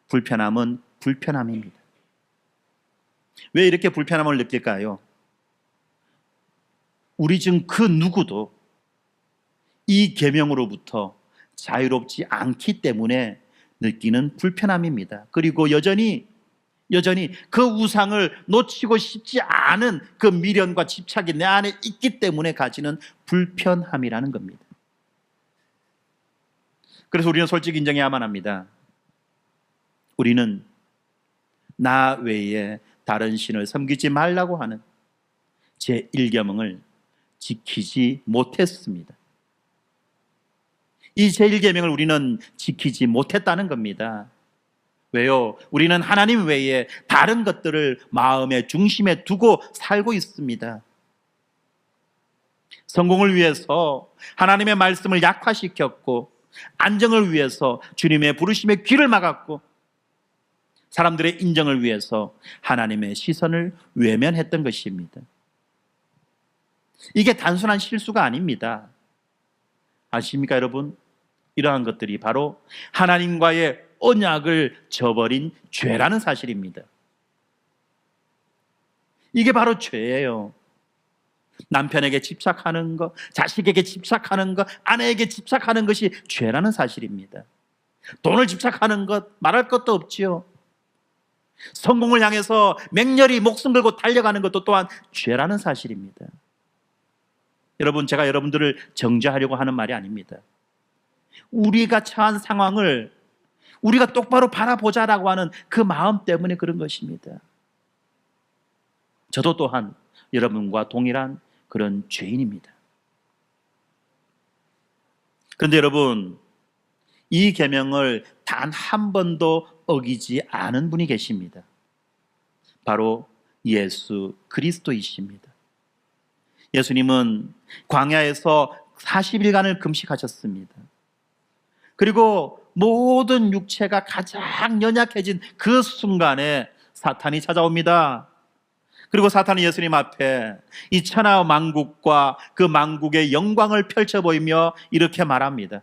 불편함은 불편함입니다. 왜 이렇게 불편함을 느낄까요? 우리 중 그 누구도 이 계명으로부터 자유롭지 않기 때문에 느끼는 불편함입니다. 그리고 여전히 그 우상을 놓치고 싶지 않은 그 미련과 집착이 내 안에 있기 때문에 가지는 불편함이라는 겁니다. 그래서 우리는 솔직히 인정해야만 합니다. 우리는 나 외에 다른 신을 섬기지 말라고 하는 제1계명을 지키지 못했습니다. 이 제1계명을 우리는 지키지 못했다는 겁니다. 왜요? 우리는 하나님 외에 다른 것들을 마음의 중심에 두고 살고 있습니다. 성공을 위해서 하나님의 말씀을 약화시켰고, 안정을 위해서 주님의 부르심에 귀를 막았고, 사람들의 인정을 위해서 하나님의 시선을 외면했던 것입니다. 이게 단순한 실수가 아닙니다. 아십니까, 여러분? 이러한 것들이 바로 하나님과의 언약을 저버린 죄라는 사실입니다. 이게 바로 죄예요. 남편에게 집착하는 것, 자식에게 집착하는 것, 아내에게 집착하는 것이 죄라는 사실입니다. 돈을 집착하는 것 말할 것도 없지요. 성공을 향해서 맹렬히 목숨 걸고 달려가는 것도 또한 죄라는 사실입니다. 여러분, 제가 여러분들을 정죄하려고 하는 말이 아닙니다. 우리가 처한 상황을 우리가 똑바로 바라보자라고 하는 그 마음 때문에 그런 것입니다. 저도 또한 여러분과 동일한 그런 죄인입니다. 그런데 여러분, 이 계명을 단 한 번도 어기지 않은 분이 계십니다. 바로 예수 그리스도이십니다. 예수님은 광야에서 40일간을 금식하셨습니다. 그리고 모든 육체가 가장 연약해진 그 순간에 사탄이 찾아옵니다. 그리고 사탄은 예수님 앞에 이 천하 만국과 그 만국의 영광을 펼쳐 보이며 이렇게 말합니다.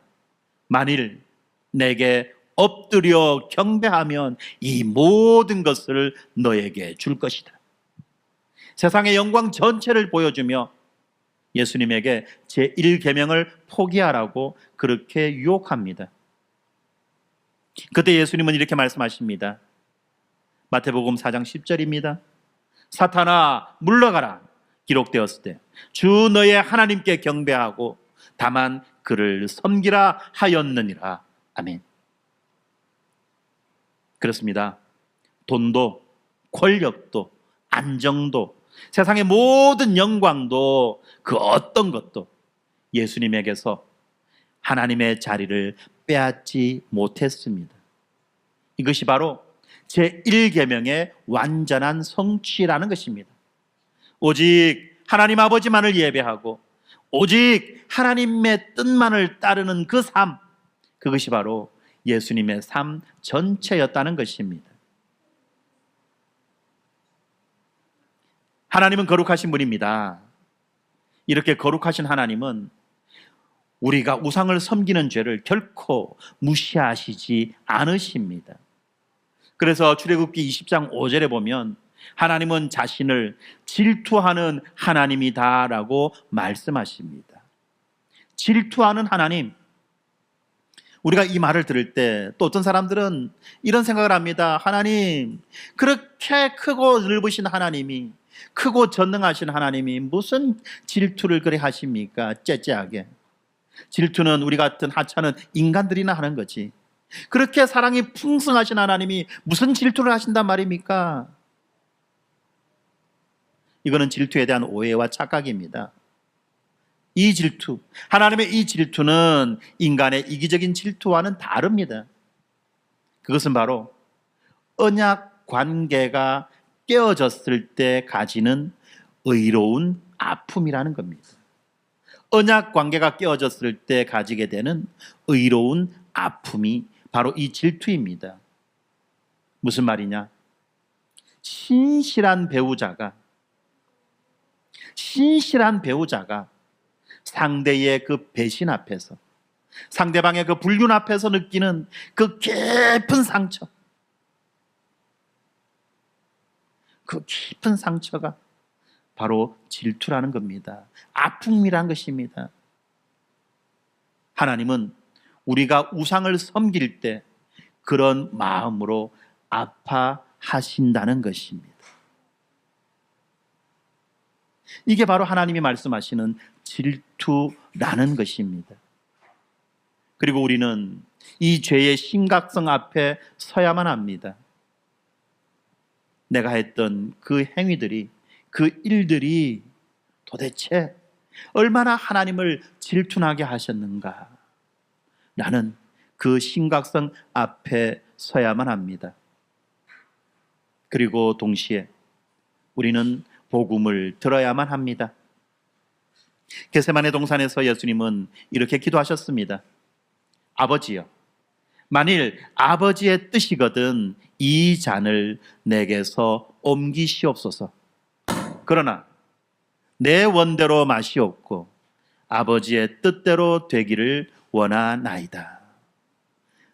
만일 내게 엎드려 경배하면 이 모든 것을 너에게 줄 것이다. 세상의 영광 전체를 보여주며 예수님에게 제1계명을 포기하라고 그렇게 유혹합니다. 그때 예수님은 이렇게 말씀하십니다. 마태복음 4장 10절입니다. 사탄아 물러가라. 기록되었을 때 주 너의 하나님께 경배하고 다만 그를 섬기라 하였느니라. 아멘. 그렇습니다. 돈도 권력도 안정도 세상의 모든 영광도 그 어떤 것도 예수님에게서 하나님의 자리를 빼앗지 못했습니다. 이것이 바로 제1계명의 완전한 성취라는 것입니다. 오직 하나님 아버지만을 예배하고 오직 하나님의 뜻만을 따르는 그 삶, 그것이 바로 예수님의 삶 전체였다는 것입니다. 하나님은 거룩하신 분입니다. 이렇게 거룩하신 하나님은 우리가 우상을 섬기는 죄를 결코 무시하시지 않으십니다. 그래서 출애굽기 20장 5절에 보면 하나님은 자신을 질투하는 하나님이다라고 말씀하십니다. 질투하는 하나님. 우리가 이 말을 들을 때 또 어떤 사람들은 이런 생각을 합니다. 하나님, 그렇게 크고 넓으신 하나님이, 크고 전능하신 하나님이 무슨 질투를 그래 하십니까? 째째하게. 질투는 우리 같은 하찮은 인간들이나 하는 거지. 그렇게 사랑이 풍성하신 하나님이 무슨 질투를 하신단 말입니까? 이거는 질투에 대한 오해와 착각입니다. 이 질투, 하나님의 이 질투는 인간의 이기적인 질투와는 다릅니다. 그것은 바로 언약 관계가 깨어졌을 때 가지는 의로운 아픔이라는 겁니다. 언약 관계가 깨어졌을 때 가지게 되는 의로운 아픔이 바로 이 질투입니다. 무슨 말이냐? 신실한 배우자가 상대의 그 배신 앞에서, 상대방의 그 불륜 앞에서 느끼는 그 깊은 상처, 그 깊은 상처가 바로 질투라는 겁니다. 아픔이라는 것입니다. 하나님은 우리가 우상을 섬길 때 그런 마음으로 아파하신다는 것입니다. 이게 바로 하나님이 말씀하시는 질투라는 것입니다. 그리고 우리는 이 죄의 심각성 앞에 서야만 합니다. 내가 했던 그 행위들이, 그 일들이 도대체 얼마나 하나님을 질투나게 하셨는가? 라는 그 심각성 앞에 서야만 합니다. 그리고 동시에 우리는 복음을 들어야만 합니다. 겟세마네 동산에서 예수님은 이렇게 기도하셨습니다. 아버지여, 만일 아버지의 뜻이거든 이 잔을 내게서 옮기시옵소서. 그러나 내 원대로 마시옵고 아버지의 뜻대로 되기를 원하나이다.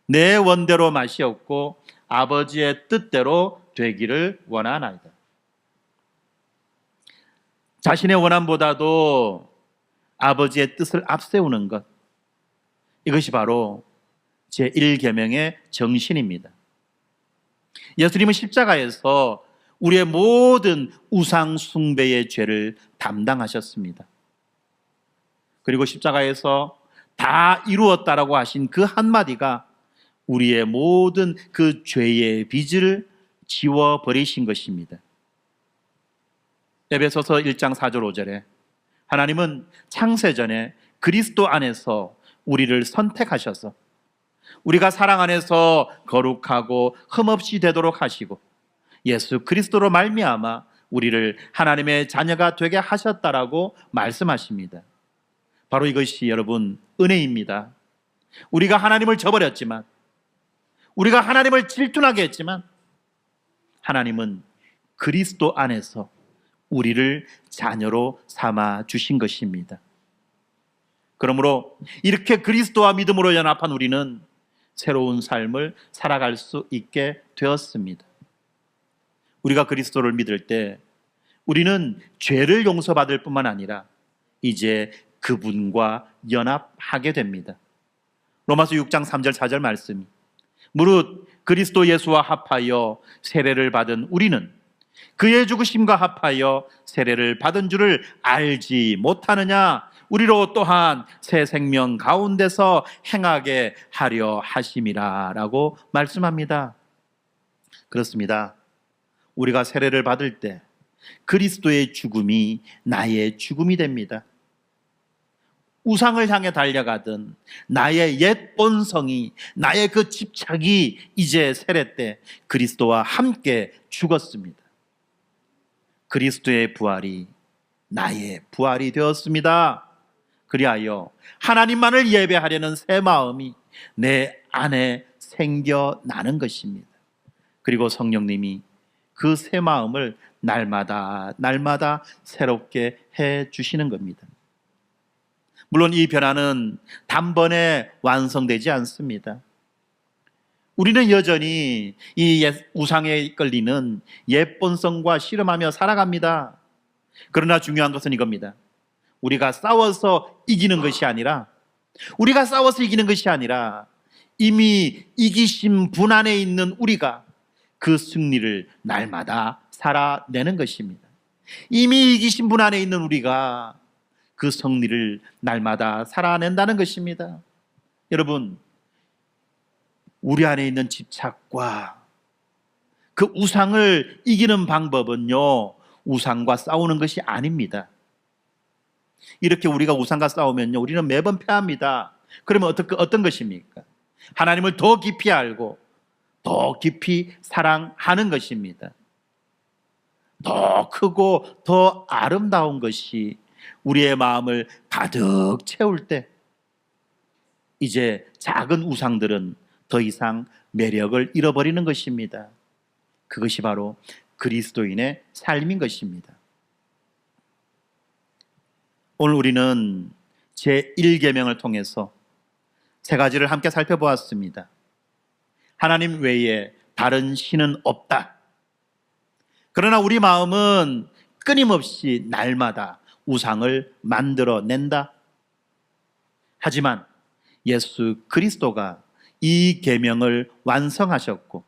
내 원대로 마시옵고 아버지의 뜻대로 되기를 원하나이다. 자신의 원함보다도 아버지의 뜻을 앞세우는 것, 이것이 바로 제1계명의 정신입니다. 예수님은 십자가에서 우리의 모든 우상 숭배의 죄를 담당하셨습니다. 그리고 십자가에서 다 이루었다라고 하신 그 한마디가 우리의 모든 그 죄의 빚을 지워버리신 것입니다. 에베소서 1장 4절 5절에 하나님은 창세전에 그리스도 안에서 우리를 선택하셔서 우리가 사랑 안에서 거룩하고 흠없이 되도록 하시고 예수 그리스도로 말미암아 우리를 하나님의 자녀가 되게 하셨다라고 말씀하십니다. 바로 이것이 여러분 은혜입니다. 우리가 하나님을 저버렸지만, 우리가 하나님을 질투나게 했지만 하나님은 그리스도 안에서 우리를 자녀로 삼아 주신 것입니다. 그러므로 이렇게 그리스도와 믿음으로 연합한 우리는 새로운 삶을 살아갈 수 있게 되었습니다. 우리가 그리스도를 믿을 때 우리는 죄를 용서받을 뿐만 아니라 이제 그분과 연합하게 됩니다. 로마서 6장 3절 4절 말씀이 무릇 그리스도 예수와 합하여 세례를 받은 우리는 그의 죽으심과 합하여 세례를 받은 줄을 알지 못하느냐? 우리로 또한 새 생명 가운데서 행하게 하려 하심이라 라고 말씀합니다. 그렇습니다. 우리가 세례를 받을 때 그리스도의 죽음이 나의 죽음이 됩니다. 우상을 향해 달려가던 나의 옛 본성이, 나의 그 집착이 이제 세례 때 그리스도와 함께 죽었습니다. 그리스도의 부활이 나의 부활이 되었습니다. 그리하여 하나님만을 예배하려는 새 마음이 내 안에 생겨나는 것입니다. 그리고 성령님이 그 새 마음을 날마다 새롭게 해 주시는 겁니다. 물론 이 변화는 단번에 완성되지 않습니다. 우리는 여전히 이 우상에 끌리는 옛 본성과 씨름하며 살아갑니다. 그러나 중요한 것은 이겁니다. 우리가 싸워서 이기는 것이 아니라 이미 이기신 분 안에 있는 우리가 그 승리를 날마다 살아내는 것입니다. 이미 이기신 분 안에 있는 우리가 그 승리를 날마다 살아낸다는 것입니다. 여러분, 우리 안에 있는 집착과 그 우상을 이기는 방법은요, 우상과 싸우는 것이 아닙니다. 이렇게 우리가 우상과 싸우면요, 우리는 매번 패합니다. 그러면 어떤 것입니까? 하나님을 더 깊이 알고 더 깊이 사랑하는 것입니다. 더 크고 더 아름다운 것이 우리의 마음을 가득 채울 때 이제 작은 우상들은 더 이상 매력을 잃어버리는 것입니다. 그것이 바로 그리스도인의 삶인 것입니다. 오늘 우리는 제1계명을 통해서 세 가지를 함께 살펴보았습니다. 하나님 외에 다른 신은 없다. 그러나 우리 마음은 끊임없이 날마다 우상을 만들어낸다. 하지만 예수 그리스도가 이 계명을 완성하셨고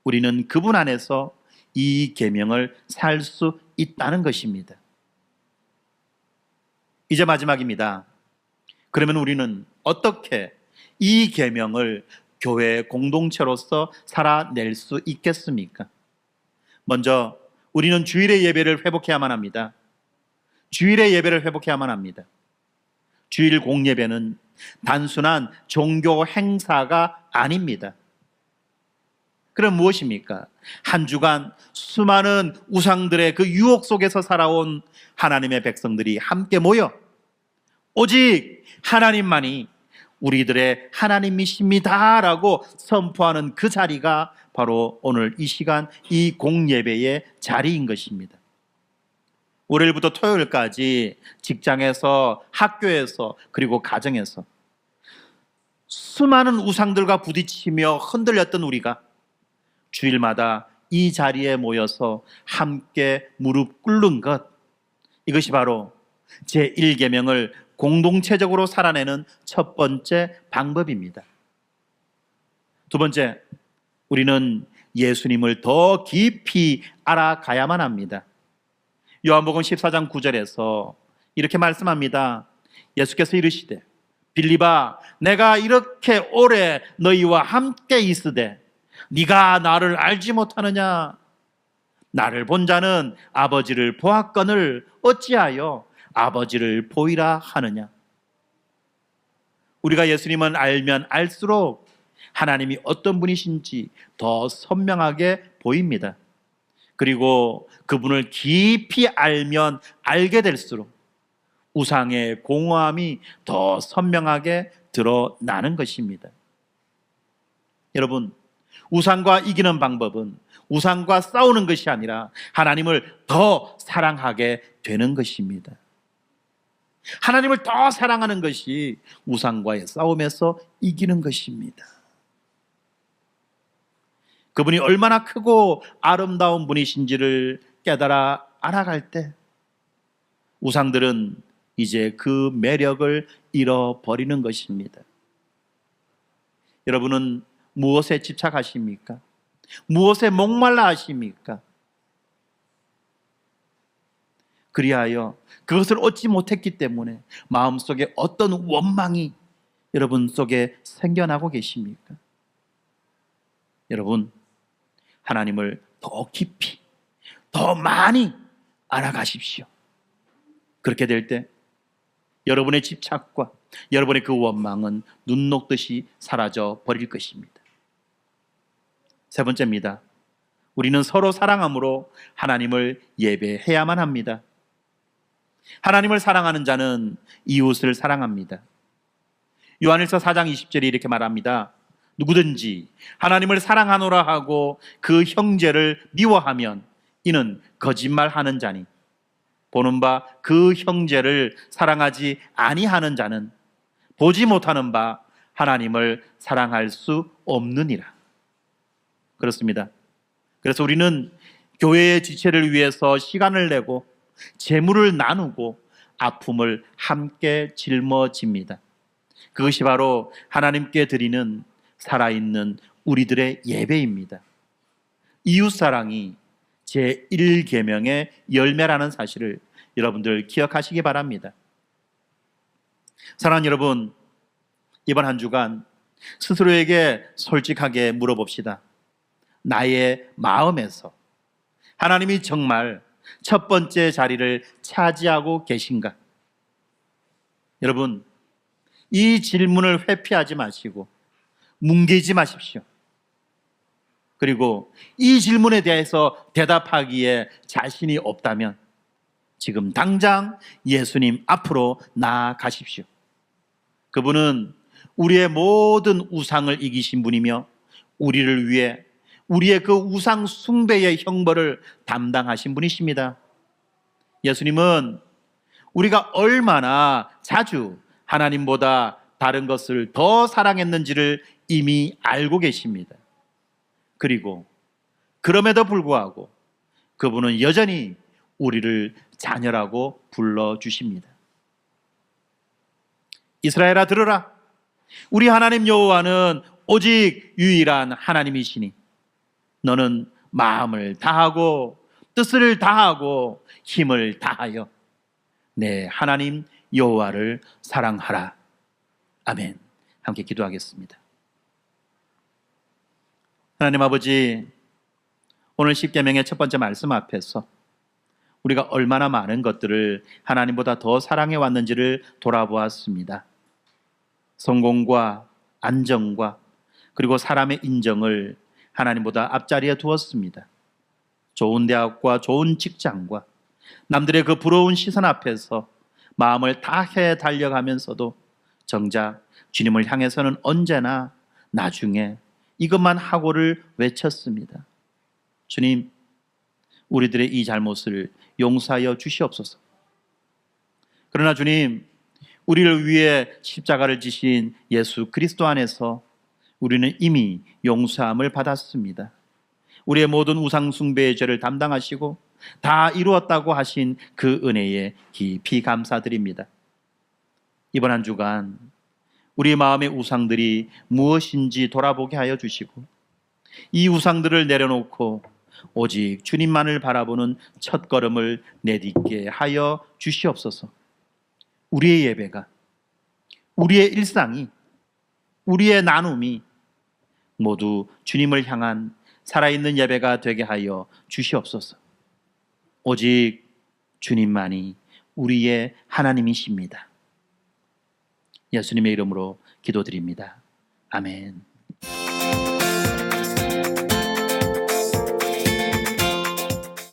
우리는 그분 안에서 이 계명을 살 수 있다는 것입니다. 이제 마지막입니다. 그러면 우리는 어떻게 이 계명을 교회 공동체로서 살아낼 수 있겠습니까? 먼저 우리는 주일의 예배를 회복해야만 합니다. 주일의 예배를 회복해야만 합니다. 주일 공예배는 단순한 종교 행사가 아닙니다. 그럼 무엇입니까? 한 주간 수많은 우상들의 그 유혹 속에서 살아온 하나님의 백성들이 함께 모여 오직 하나님만이 우리들의 하나님이십니다라고 선포하는 그 자리가 바로 오늘 이 시간 이 공예배의 자리인 것입니다. 월요일부터 토요일까지 직장에서, 학교에서, 그리고 가정에서 수많은 우상들과 부딪히며 흔들렸던 우리가 주일마다 이 자리에 모여서 함께 무릎 꿇는 것, 이것이 바로 제1계명을 공동체적으로 살아내는 첫 번째 방법입니다. 두 번째, 우리는 예수님을 더 깊이 알아가야만 합니다. 요한복음 14장 9절에서 이렇게 말씀합니다. 예수께서 이르시되 빌립아, 내가 이렇게 오래 너희와 함께 있으되 네가 나를 알지 못하느냐? 나를 본 자는 아버지를 보았거늘 어찌하여 아버지를 보이라 하느냐? 우리가 예수님을 알면 알수록 하나님이 어떤 분이신지 더 선명하게 보입니다. 그리고 그분을 깊이 알면 알게 될수록 우상의 공허함이 더 선명하게 드러나는 것입니다. 여러분, 우상과 이기는 방법은 우상과 싸우는 것이 아니라 하나님을 더 사랑하게 되는 것입니다. 하나님을 더 사랑하는 것이 우상과의 싸움에서 이기는 것입니다. 그분이 얼마나 크고 아름다운 분이신지를 깨달아 알아갈 때 우상들은 이제 그 매력을 잃어버리는 것입니다. 여러분은 무엇에 집착하십니까? 무엇에 목말라 하십니까? 그리하여 그것을 얻지 못했기 때문에 마음속에 어떤 원망이 여러분 속에 생겨나고 계십니까? 여러분, 하나님을 더 깊이, 더 많이 알아가십시오. 그렇게 될 때 여러분의 집착과 여러분의 그 원망은 눈 녹듯이 사라져 버릴 것입니다. 세 번째입니다. 우리는 서로 사랑함으로 하나님을 예배해야만 합니다. 하나님을 사랑하는 자는 이웃을 사랑합니다. 요한일서 4장 20절에 이렇게 말합니다. 누구든지 하나님을 사랑하노라 하고 그 형제를 미워하면 이는 거짓말하는 자니 보는 바 그 형제를 사랑하지 아니하는 자는 보지 못하는 바 하나님을 사랑할 수 없느니라. 그렇습니다. 그래서 우리는 교회의 지체를 위해서 시간을 내고 재물을 나누고 아픔을 함께 짊어집니다. 그것이 바로 하나님께 드리는 살아있는 우리들의 예배입니다. 이웃사랑이 제1계명의 열매라는 사실을 여러분들 기억하시기 바랍니다. 사랑하는 여러분, 이번 한 주간 스스로에게 솔직하게 물어봅시다. 나의 마음에서 하나님이 정말 첫 번째 자리를 차지하고 계신가? 여러분, 이 질문을 회피하지 마시고 뭉개지 마십시오. 그리고 이 질문에 대해서 대답하기에 자신이 없다면 지금 당장 예수님 앞으로 나아가십시오. 그분은 우리의 모든 우상을 이기신 분이며 우리를 위해 우리의 그 우상 숭배의 형벌을 담당하신 분이십니다. 예수님은 우리가 얼마나 자주 하나님보다 다른 것을 더 사랑했는지를 이미 알고 계십니다. 그리고 그럼에도 불구하고 그분은 여전히 우리를 자녀라고 불러주십니다. 이스라엘아 들으라. 우리 하나님 여호와는 오직 유일한 하나님이시니 너는 마음을 다하고 뜻을 다하고 힘을 다하여 내 하나님 여호와를 사랑하라. 아멘. 함께 기도하겠습니다. 하나님 아버지, 오늘 십계명의 첫 번째 말씀 앞에서 우리가 얼마나 많은 것들을 하나님보다 더 사랑해 왔는지를 돌아보았습니다. 성공과 안정과 그리고 사람의 인정을 하나님보다 앞자리에 두었습니다. 좋은 대학과 좋은 직장과 남들의 그 부러운 시선 앞에서 마음을 다해 달려가면서도 정작 주님을 향해서는 언제나 나중에 이것만 하고를 외쳤습니다. 주님, 우리들의 이 잘못을 용서하여 주시옵소서. 그러나 주님, 우리를 위해 십자가를 지신 예수 그리스도 안에서 우리는 이미 용서함을 받았습니다. 우리의 모든 우상 숭배의 죄를 담당하시고 다 이루었다고 하신 그 은혜에 깊이 감사드립니다. 이번 한 주간 우리 마음의 우상들이 무엇인지 돌아보게 하여 주시고 이 우상들을 내려놓고 오직 주님만을 바라보는 첫걸음을 내딛게 하여 주시옵소서. 우리의 예배가, 우리의 일상이, 우리의 나눔이 모두 주님을 향한 살아있는 예배가 되게 하여 주시옵소서. 오직 주님만이 우리의 하나님이십니다. 예수님의 이름으로 기도드립니다. 아멘.